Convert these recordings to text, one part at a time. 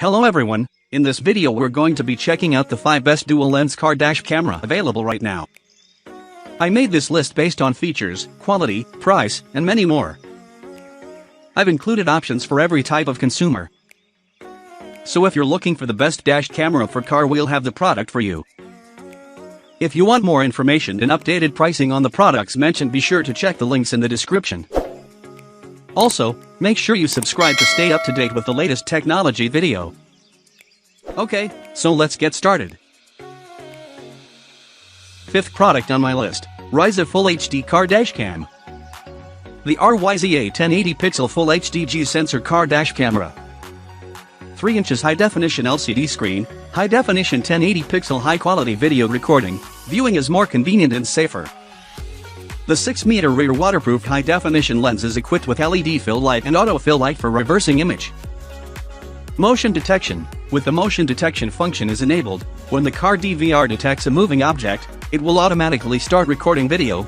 Hello everyone, in this video we're going to be checking out the 5 best dual lens car dash camera available right now. I made this list based on features, quality, price, and many more. I've included options for every type of consumer. So if you're looking for the best dash camera for car, we'll have the product for you. If you want more information and updated pricing on the products mentioned, be sure to check the links in the description. Also, make sure you subscribe to stay up to date with the latest technology video. Okay, so let's get started. Fifth product on my list, Ryza Full HD Car Dash Cam. The Ryza 1080 pixel Full HD G sensor car dash camera. 3 inches high definition LCD screen, high definition 1080 pixel high quality video recording, viewing is more convenient and safer. The 6-meter rear waterproof high definition lens is equipped with LED fill light and auto fill light for reversing image. Motion detection, with the motion detection function is enabled, when the car DVR detects a moving object, it will automatically start recording video.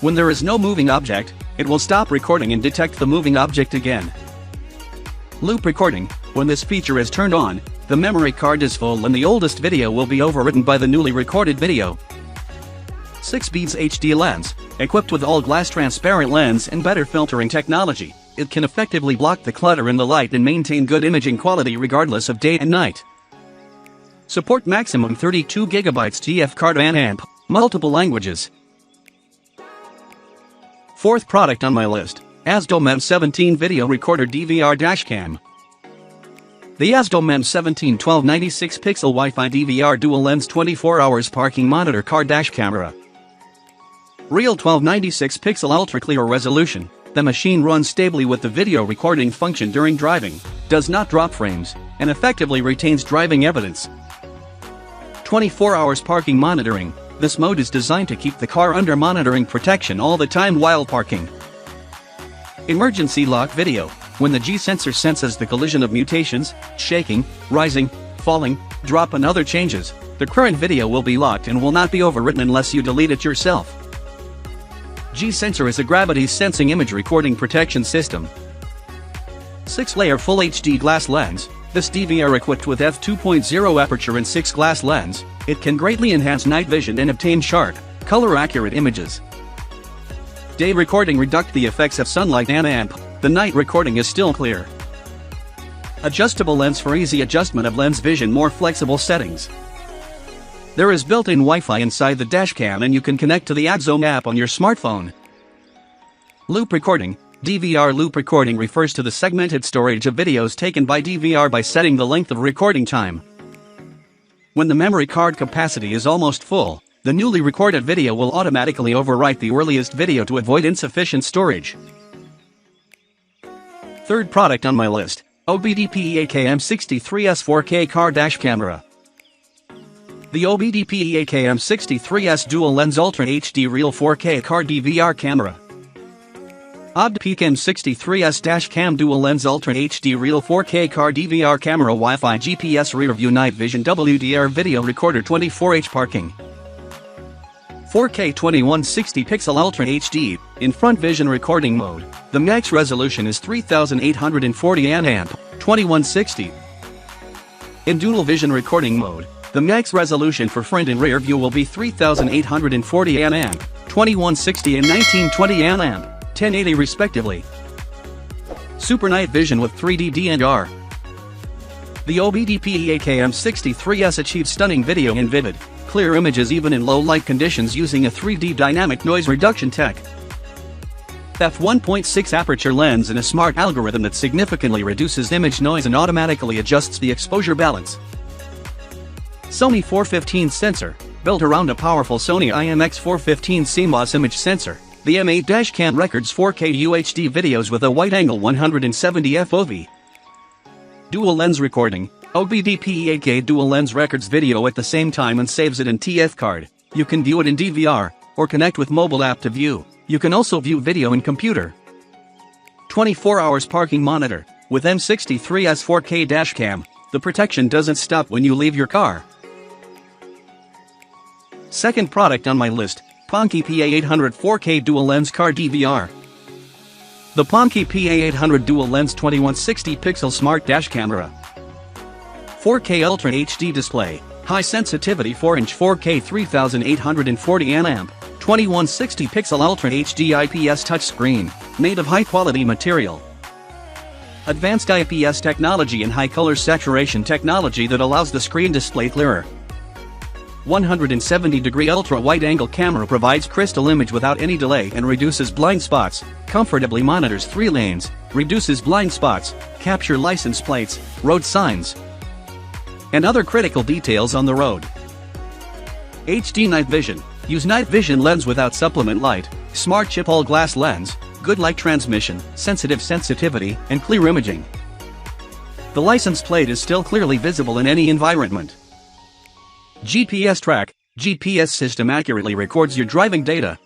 When there is no moving object, it will stop recording and detect the moving object again. Loop recording, when this feature is turned on, the memory card is full and the oldest video will be overwritten by the newly recorded video. 6 beads HD lens, equipped with all-glass transparent lens and better filtering technology, it can effectively block the clutter in the light and maintain good imaging quality regardless of day and night. Support maximum 32 GB TF card and amp, multiple languages. Fourth product on my list, Azdome M17 Video Recorder DVR Dashcam. The Azdome M17 1296 pixel Wi-Fi DVR dual lens 24 hours parking monitor car dash camera. Real 1296 pixel ultra clear resolution, the machine runs stably with the video recording function during driving, does not drop frames, and effectively retains driving evidence. 24 hours parking monitoring, this mode is designed to keep the car under monitoring protection all the time while parking. Emergency lock video, when the G sensor senses the collision of mutations, shaking, rising, falling, drop and other changes, the current video will be locked and will not be overwritten unless you delete it yourself. G sensor is a gravity sensing image recording protection system. 6-layer Full HD glass lens, this DVR equipped with f2.0 aperture and 6 glass lens, it can greatly enhance night vision and obtain sharp, color-accurate images. Day recording reduce the effects of sunlight and amp, the night recording is still clear. Adjustable lens for easy adjustment of lens vision, more flexible settings. There is built-in Wi-Fi inside the dashcam and you can connect to the Azdome app on your smartphone. Loop recording, DVR loop recording refers to the segmented storage of videos taken by DVR by setting the length of recording time. When the memory card capacity is almost full, the newly recorded video will automatically overwrite the earliest video to avoid insufficient storage. Third product on my list, Obdpeak M63S 4K car dash camera. The Obdpeak M63S dual lens Ultra HD Real 4K car DVR camera. Obdpeak M63S dash cam dual lens Ultra HD Real 4K car DVR camera Wi-Fi GPS rear view night vision WDR video recorder 24H parking. 4K 2160 pixel Ultra HD, in front vision recording mode, the max resolution is 3840 nAmp, 2160. In dual vision recording mode, the max resolution for front and rear view will be 3840 nAmp, 2160 and 1920 nAmp, 1080 respectively. Super night vision with 3D DNR. The Obdpeak M63S achieves stunning video and vivid, clear images even in low light conditions using a 3D dynamic noise reduction tech. f1.6 aperture lens and a smart algorithm that significantly reduces image noise and automatically adjusts the exposure balance. Sony 415 sensor, built around a powerful Sony IMX415 CMOS image sensor, the M8 dashcam records 4K UHD videos with a wide-angle 170 FOV. Dual lens recording, Obdpeak dual lens records video at the same time and saves it in TF card. You can view it in DVR, or connect with mobile app to view. You can also view video in computer. 24 hours parking monitor, with M63S 4K dashcam, the protection doesn't stop when you leave your car. Second product on my list, Pongki PA800 4K dual lens car DVR. The Pongki PA800 dual lens 2160 pixel smart dash camera. 4K Ultra HD display, high sensitivity 4-inch 4K 3840 nA, 2160 pixel Ultra HD IPS touchscreen, made of high-quality material. Advanced IPS technology and high color saturation technology that allows the screen display clearer. 170-degree ultra-wide-angle camera provides crystal image without any delay and reduces blind spots, comfortably monitors 3 lanes, reduces blind spots, capture license plates, road signs, and other critical details on the road. HD night vision. Use night vision lens without supplement light, smart chip all-glass lens, good light transmission, sensitivity, and clear imaging. The license plate is still clearly visible in any environment. GPS track. GPS system accurately records your driving data.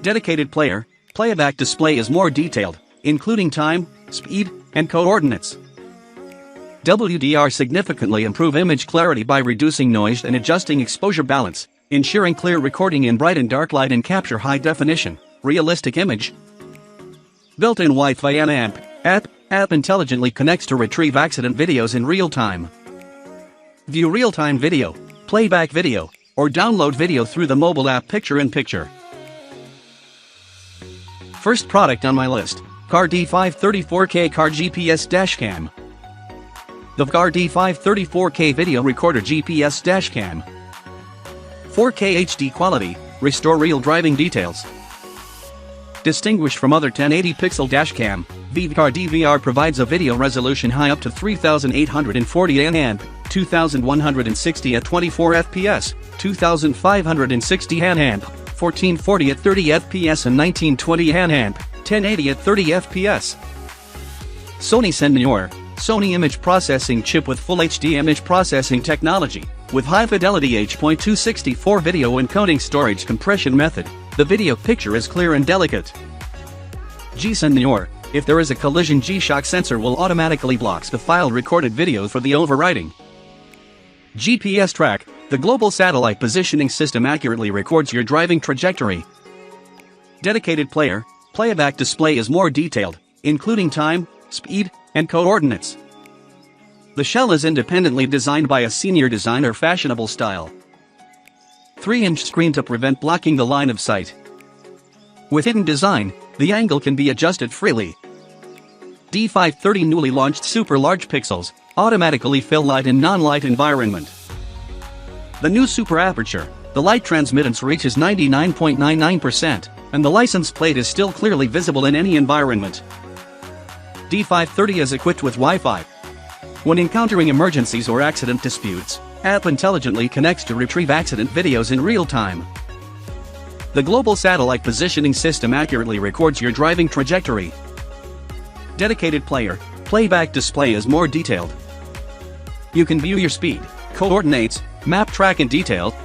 Dedicated player. Playback display is more detailed, including time, speed, and coordinates. WDR significantly improve image clarity by reducing noise and adjusting exposure balance, ensuring clear recording in bright and dark light and capture high definition, realistic image. Built-in Wi-Fi and app intelligently connects to retrieve accident videos in real time. View real-time video, playback video, or download video through the mobile app Picture-in-Picture. First product on my list, VVCAR D534K Car GPS Dashcam. The VVCAR D534K Video Recorder GPS Dashcam. 4K HD quality, restore real driving details. Distinguished from other 1080-pixel dashcam, VVCAR DVR provides a video resolution high up to 3840 nA, 2160 at 24 fps, 2560 nA, 1440 at 30 fps and 1920 nA, 1080 at 30 fps. Sony Senior, Sony image processing chip with full HD image processing technology, with high-fidelity H.264 video encoding storage compression method. The video picture is clear and delicate. G-Senior, if there is a collision G-Shock sensor will automatically blocks the file recorded video for the overwriting. GPS track, the global satellite positioning system accurately records your driving trajectory. Dedicated player, playback display is more detailed, including time, speed, and coordinates. The shell is independently designed by a senior designer fashionable style. 3-inch screen to prevent blocking the line of sight. With hidden design, the angle can be adjusted freely. D530 newly launched super large pixels, automatically fill light in non-light environment. The new super aperture, the light transmittance reaches 99.99%, and the license plate is still clearly visible in any environment. D530 is equipped with Wi-Fi. When encountering emergencies or accident disputes, app intelligently connects to retrieve accident videos in real time. The global satellite positioning system accurately records your driving trajectory. Dedicated player, playback display is more detailed. You can view your speed, coordinates, map track in detail,